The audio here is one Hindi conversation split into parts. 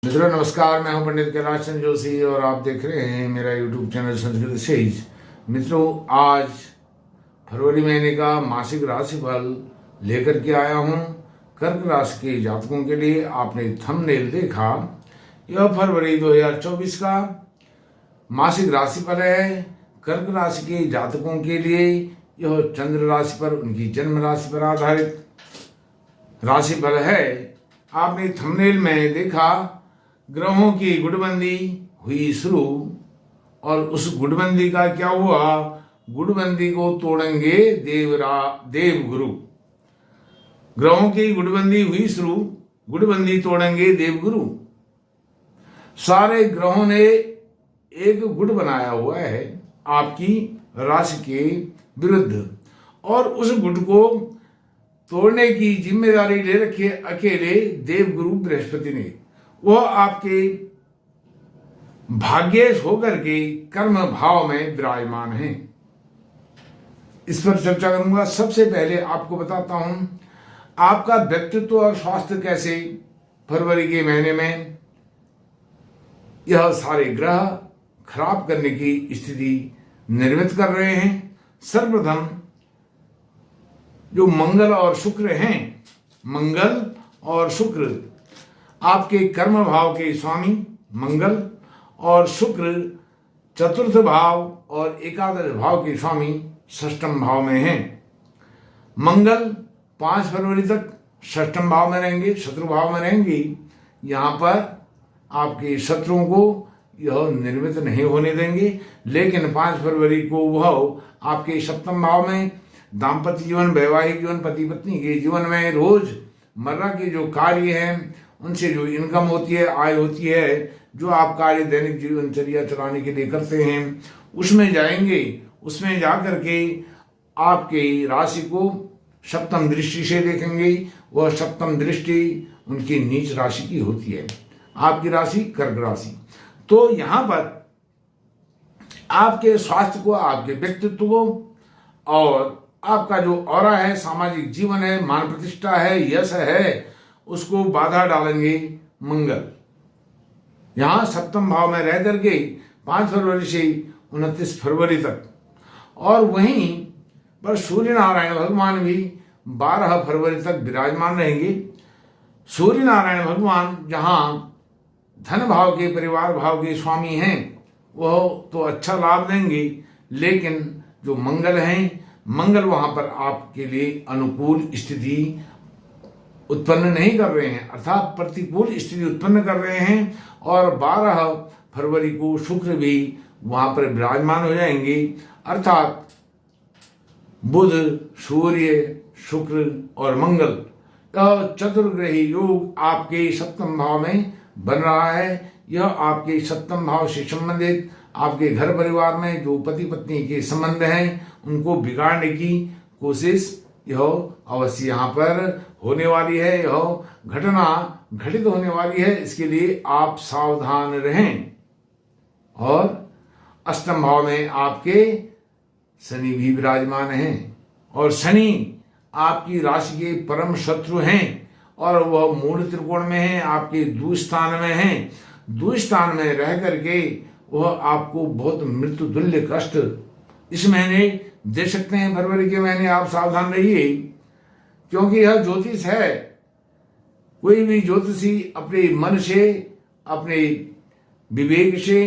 मित्रों नमस्कार, मैं हूं पंडित कैलाश चंद्र जोशी और आप देख रहे हैं मेरा यूट्यूब चैनल संस्कृत सेज। मित्रों, आज फरवरी महीने का मासिक राशिफल लेकर के आया हूं कर्क राशि के जातकों के लिए। आपने थंबनेल देखा, यह फरवरी 2024 का मासिक राशिफल है। कर्क राशि के जातकों के लिए यह चंद्र राशि पर, उनकी जन्म राशि पर आधारित राशिफल है। आपने थंबनेल में देखा, ग्रहों की गुटबंदी हुई शुरू और उस गुटबंदी का क्या हुआ? गुटबंदी को तोड़ेंगे देवगुरु। ग्रहों की गुटबंदी हुई शुरू, गुटबंदी तोड़ेंगे देवगुरु। सारे ग्रहों ने एक गुट बनाया हुआ है आपकी राशि के विरुद्ध और उस गुट को तोड़ने की जिम्मेदारी ले रखी है अकेले देवगुरु बृहस्पति ने। वह आपके भाग्येश होकर के कर्म भाव में विराजमान हैं। इस पर चर्चा करूंगा। सबसे पहले आपको बताता हूं आपका व्यक्तित्व और स्वास्थ्य कैसे फरवरी के महीने में यह सारे ग्रह खराब करने की स्थिति निर्मित कर रहे हैं। सर्वप्रथम जो मंगल और शुक्र हैं, मंगल और शुक्र आपके कर्म भाव के स्वामी मंगल और शुक्र चतुर्थ भाव और एकादश भाव के स्वामी षष्ठम भाव में हैं। मंगल 5 फरवरी तक षष्ठम भाव में रहेंगे, शत्रु भाव में रहेंगे। यहाँ पर आपके शत्रुओं को यह निर्मित नहीं होने देंगे, लेकिन 5 फरवरी को वह आपके सप्तम भाव में दाम्पत्य जीवन, वैवाहिक जीवन, पति पत्नी के जीवन में रोज मर्रा के जो कार्य हैं, उनसे जो इनकम होती है, आय होती है, जो आप कार्य दैनिक जीवनचर्या चलाने के लिए करते हैं, उसमें जाएंगे। उसमें जाकर के आपके राशि को सप्तम दृष्टि से देखेंगे। वह सप्तम दृष्टि उनकी नीच राशि की होती है, आपकी राशि कर्क राशि। तो यहाँ पर आपके स्वास्थ्य को, आपके व्यक्तित्व को और आपका जो ऑरा है, सामाजिक जीवन है, मान प्रतिष्ठा है, यश है, उसको बाधा डालेंगे मंगल। यहां सप्तम भाव में रह करके 5 फरवरी से 29 फरवरी तक, और वहीं पर सूर्य नारायण भगवान भी 12 फरवरी तक विराजमान रहेंगे। सूर्य नारायण भगवान जहां धन भाव के, परिवार भाव के स्वामी हैं, वह तो अच्छा लाभ देंगे, लेकिन जो मंगल हैं, मंगल वहां पर आपके लिए अनुकूल स्थिति उत्पन्न नहीं कर रहे हैं, अर्थात प्रतिकूल स्थिति उत्पन्न कर रहे हैं। और 12 फरवरी को शुक्र भी वहां पर विराजमान हो जाएंगे, अर्थात बुध, सूर्य, शुक्र और मंगल का चतुर्ग्रही योग आपके सप्तम भाव में बन रहा है। यह आपके सप्तम भाव से संबंधित आपके घर परिवार में जो पति पत्नी के संबंध हैं, उनको बिगाड़ने की कोशिश यह अवश्य यहाँ पर होने वाली है। यह घटना घटित होने वाली है, इसके लिए आप सावधान रहें। और अष्टम भाव में आपके शनि भी विराजमान हैं और शनि आपकी राशि के परम शत्रु हैं और वह मूल त्रिकोण में है, आपके दुस्थान में है। दुस्थान में रह करके वह आपको बहुत मृत्यु तुल्य कष्ट इस महीने दे सकते हैं। फरवरी के महीने आप सावधान रहिए, क्योंकि यह ज्योतिष है। कोई भी ज्योतिषी अपने मन से, अपने विवेक से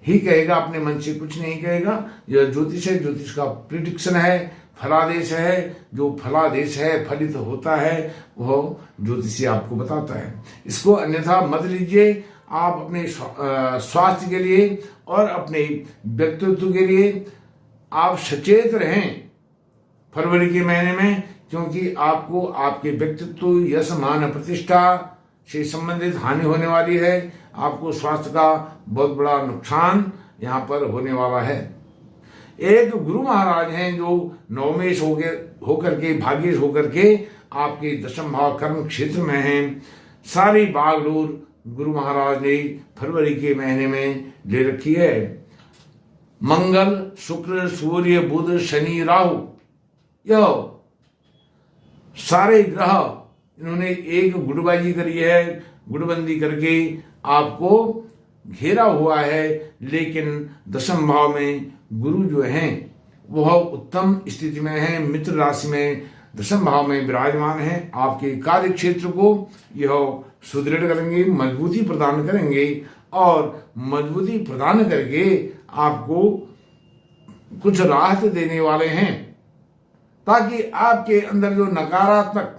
ही कहेगा, अपने मन से कुछ नहीं कहेगा। यह ज्योतिष है, ज्योतिष का प्रिडिक्शन है, फलादेश है। जो फलादेश है, फलित होता है, वह ज्योतिषी आपको बताता है। इसको अन्यथा मत लीजिए। आप अपने स्वास्थ्य के लिए और अपने व्यक्तित्व के लिए आप सचेत रहें फरवरी के महीने में, क्योंकि आपको आपके व्यक्तित्व, यश, मान, प्रतिष्ठा से संबंधित हानि होने वाली है। आपको स्वास्थ्य का बहुत बड़ा नुकसान यहाँ पर होने वाला है। एक गुरु महाराज हैं जो नवमेश होकर के, भाग्येश होकर के आपके दशम भाव कर्म क्षेत्र में हैं। सारी बागडोर गुरु महाराज ने फरवरी के महीने में ले रखी है। मंगल, शुक्र, सूर्य, बुध, शनि, राहु, यह सारे ग्रह इन्होंने एक गुटबाजी करी है। गुटबंदी करके आपको घेरा हुआ है, लेकिन दशम भाव में गुरु जो हैं वह उत्तम स्थिति में है, मित्र राशि में दशम भाव में विराजमान है। आपके कार्य क्षेत्र को यह सुदृढ़ करेंगे, मजबूती प्रदान करेंगे और मजबूती प्रदान करके आपको कुछ राहत देने वाले हैं, ताकि आपके अंदर जो नकारात्मक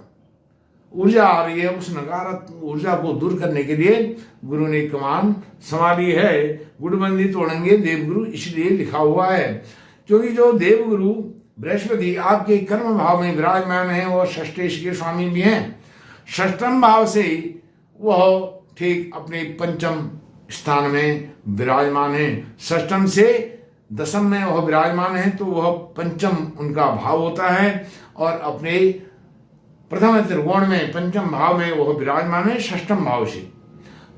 ऊर्जा आ रही है उस नकारात्मक ऊर्जा को दूर करने के लिए गुरु ने कमान संभाली है। गुटबंदी तोड़ेंगे देवगुरु, इसलिए लिखा हुआ है क्योंकि जो देवगुरु बृहस्पति आपके कर्म भाव में विराजमान है वह षष्ठेश के स्वामी भी हैं। षष्ठम भाव से वह ठीक अपने पंचम स्थान में विराजमान है। षष्ठम से दशम में वह विराजमान है तो वह पंचम उनका भाव होता है और अपने प्रथम त्रिकोण में पंचम भाव में वह विराजमान है षष्ठम भाव से।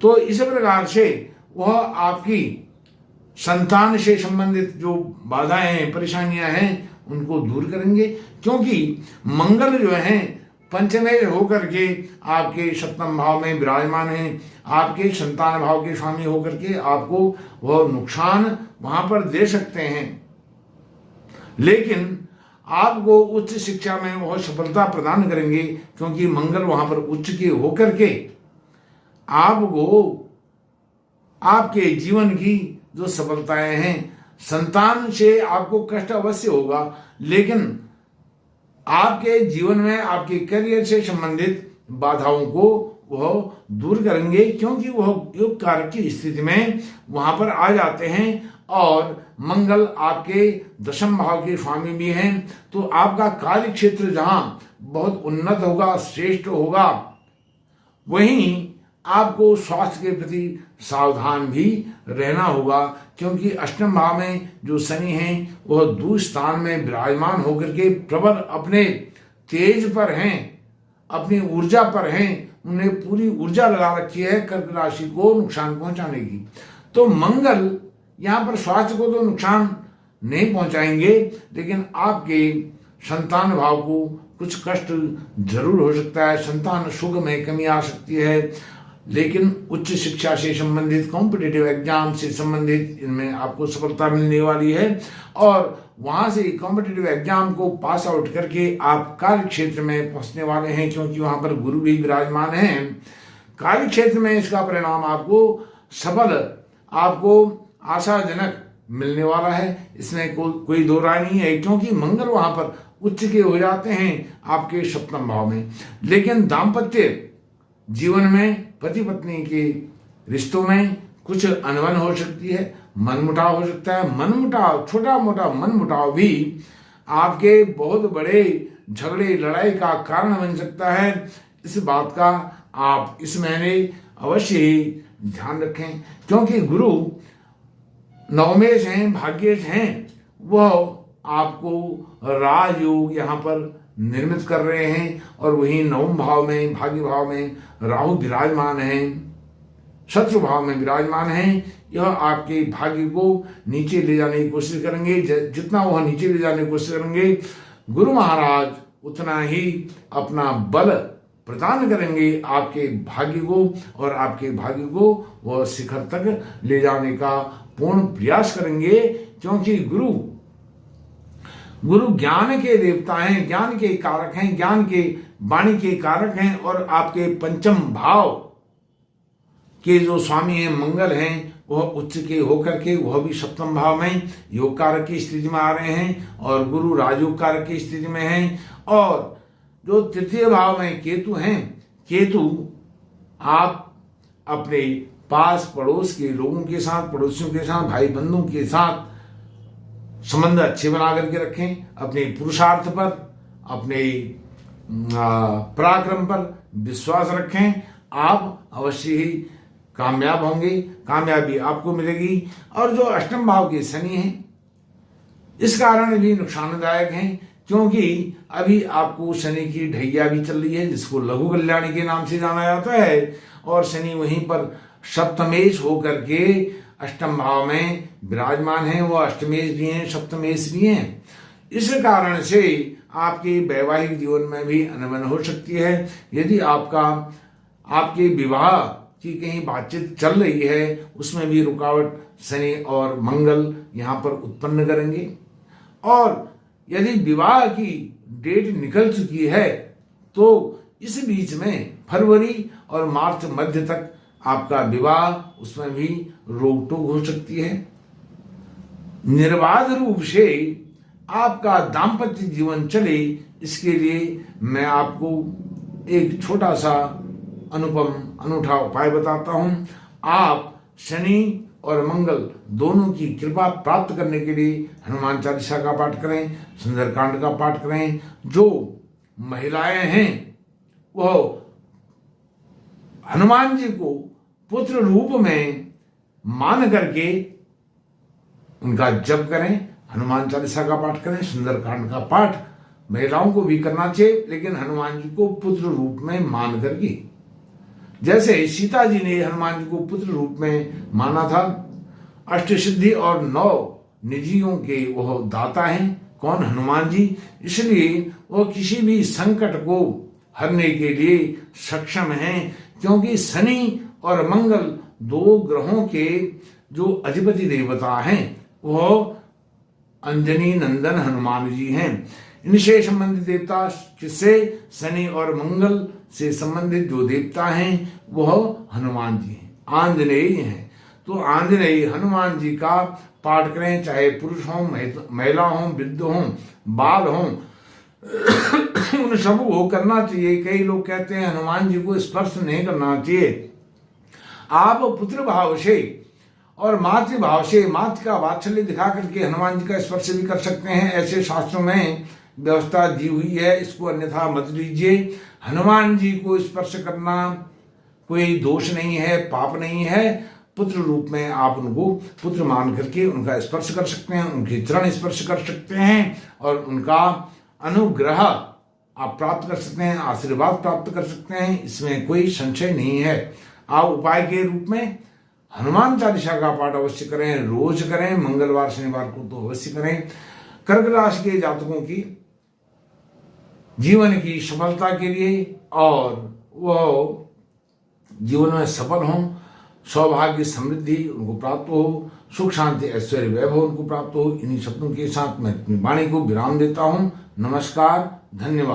तो इस प्रकार से वह आपकी संतान से संबंधित जो बाधाएं हैं, परेशानियां हैं, उनको दूर करेंगे, क्योंकि मंगल जो है पंचमेय होकर के आपके सप्तम भाव में विराजमान है, आपके संतान भाव के स्वामी होकर के आपको वह नुकसान वहां पर दे सकते हैं, लेकिन आपको उच्च शिक्षा में वह सफलता प्रदान करेंगे, क्योंकि मंगल वहां पर उच्च के होकर के आपको आपके जीवन की जो सफलताएं हैं, संतान से आपको कष्ट अवश्य होगा, लेकिन आपके जीवन में आपके करियर से संबंधित बाधाओं को वह दूर करेंगे, क्योंकि वह योग कारक की स्थिति में वहां पर आ जाते हैं और मंगल आपके दशम भाव के स्वामी भी हैं। तो आपका कार्य क्षेत्र जहां बहुत उन्नत होगा, श्रेष्ठ होगा, वहीं आपको स्वास्थ्य के प्रति सावधान भी रहना होगा, क्योंकि अष्टम भाव में जो शनि हैं वह दूर स्थान में विराजमान होकर के प्रबल अपने तेज पर हैं, अपनी ऊर्जा पर हैं, उन्हें पूरी ऊर्जा लगा रखी है कर्क राशि को नुकसान पहुंचाने की। तो मंगल यहाँ पर स्वास्थ्य को तो नुकसान नहीं पहुंचाएंगे, लेकिन आपके संतान भाव को कुछ कष्ट जरूर हो सकता है, संतान सुख में कमी आ सकती है, लेकिन उच्च शिक्षा से संबंधित कॉम्पिटिटिव एग्जाम से संबंधित इनमें आपको सफलता मिलने वाली है और वहां से कॉम्पिटिटिव एग्जाम को पास आउट करके आप कार्य क्षेत्र में पहुंचने वाले हैं, क्योंकि वहां पर गुरु भी विराजमान हैं। कार्य क्षेत्र में इसका परिणाम आपको सफल, आपको आशाजनक मिलने वाला है, इसमें कोई दो राय नहीं है, क्योंकि मंगल वहां पर उच्च के हो जाते हैं आपके सप्तम भाव में। लेकिन दाम्पत्य जीवन में पति पत्नी के रिश्तों में कुछ अनबन हो सकती है, मनमुटाव हो सकता है। मनमुटाव, छोटा मोटा मनमुटाव भी आपके बहुत बड़े झगड़े लड़ाई का कारण बन सकता है। इस बात का आप इस महीने अवश्य ही ध्यान रखें, क्योंकि गुरु नवमेश हैं, भाग्येश हैं, वह आपको राजयोग यहाँ पर निर्मित कर रहे हैं और वही नवम भाव में, भाग्य भाव में राहु विराजमान हैं, शत्रु भाव में विराजमान हैं। यह आपके भाग्य को नीचे ले जाने की कोशिश करेंगे। जितना वह नीचे ले जाने की कोशिश करेंगे, गुरु महाराज उतना ही अपना बल प्रदान करेंगे आपके भाग्य को और आपके भाग्य को वह शिखर तक ले जाने का पूर्ण प्रयास करेंगे, क्योंकि गुरु ज्ञान के देवता हैं, ज्ञान के कारक हैं, ज्ञान के वाणी के कारक हैं और आपके पंचम भाव के जो स्वामी हैं मंगल हैं, वह उच्च के होकर के वह भी सप्तम भाव में योग कारक की स्थिति में आ रहे हैं और गुरु राजयोग कारक की स्थिति में हैं। और जो तृतीय भाव में केतु हैं, केतु आप अपने पास पड़ोस के लोगों के साथ, पड़ोसियों के साथ, भाई बंधुओं के साथ संबंध अच्छे बना करके रखें। अपने पुरुषार्थ पर, अपने पराक्रम पर विश्वास रखें, आप अवश्य ही कामयाब होंगे, कामयाबी आपको मिलेगी। और जो अष्टम भाव के शनि हैं, इस कारण भी नुकसानदायक हैं, क्योंकि अभी आपको शनि की ढैया भी चल रही है, जिसको लघु कल्याणी के नाम से जाना जाता है, और शनि वहीं पर सप्तमेश होकर के अष्टम भाव में विराजमान है। वो अष्टमेश भी हैं, सप्तमेश भी हैं। इस कारण से आपके वैवाहिक जीवन में भी अनबन हो सकती है। यदि आपके विवाह की कहीं बातचीत चल रही है उसमें भी रुकावट शनि और मंगल यहाँ पर उत्पन्न करेंगे। और यदि विवाह की डेट निकल चुकी है तो इस बीच में फरवरी और मार्च मध्य तक आपका विवाह उसमें भी रोक टोक हो सकती है। निर्बाध रूप से आपका दाम्पत्य जीवन चले इसके लिए मैं आपको एक छोटा सा अनुपम अनूठा उपाय बताता हूं। आप शनि और मंगल दोनों की कृपा प्राप्त करने के लिए हनुमान चालीसा का पाठ करें, सुंदरकांड का पाठ करें। जो महिलाएं हैं वह हनुमान जी को पुत्र रूप में मान करके उनका जप करें, हनुमान चालीसा का पाठ करें, सुंदरकांड का पाठ महिलाओं को भी करना चाहिए, लेकिन हनुमान जी को पुत्र रूप में मान करके। जैसे सीता जी ने हनुमान जी को पुत्र रूप में माना था। अष्टसिद्धि और 9 निधियों के वह दाता हैं। कौन? हनुमान जी। इसलिए वह किसी भी संकट को हरने के लिए सक्षम हैं, क्योंकि शनि और मंगल 2 ग्रहों के जो अधिपति देवता हैं वह अंजनी नंदन हनुमान जी हैं। इनसे संबंधित देवता किससे? शनि और मंगल से संबंधित जो देवता हैं वह हनुमान जी हैं, आंजनेय हैं। तो आंजनेय हनुमान जी का पाठ करें, चाहे पुरुष हों, महिला हों, वृद्ध हों, बाल हों, उन सब को करना चाहिए। कई लोग कहते हैं हनुमान जी को स्पर्श नहीं करना चाहिए। आप पुत्र भाव से और मातृ भाव से मातृ का वात्सल्य दिखा करके हनुमान जी का स्पर्श भी कर सकते हैं। ऐसे शास्त्रों में व्यवस्था दी हुई है, इसको अन्यथा मत लीजिए। हनुमान जी को स्पर्श करना कोई दोष नहीं है, पाप नहीं है। पुत्र रूप में आप उनको पुत्र मान करके उनका स्पर्श कर सकते हैं, उनके चरण स्पर्श कर सकते हैं और उनका अनुग्रह आप प्राप्त कर सकते हैं, आशीर्वाद प्राप्त कर सकते हैं। इसमें कोई संशय नहीं है। आप उपाय के रूप में हनुमान चालीसा का पाठ अवश्य करें, रोज करें, मंगलवार शनिवार को तो अवश्य करें। कर्क राशि के जातकों की जीवन की सफलता के लिए और वह जीवन में सफल हों, सौभाग्य समृद्धि उनको प्राप्त हो, सुख शांति ऐश्वर्य वैभव उनको प्राप्त हो, इन्हीं शब्दों के साथ मैं अपनी वाणी को विराम देता हूं। नमस्कार, धन्यवाद।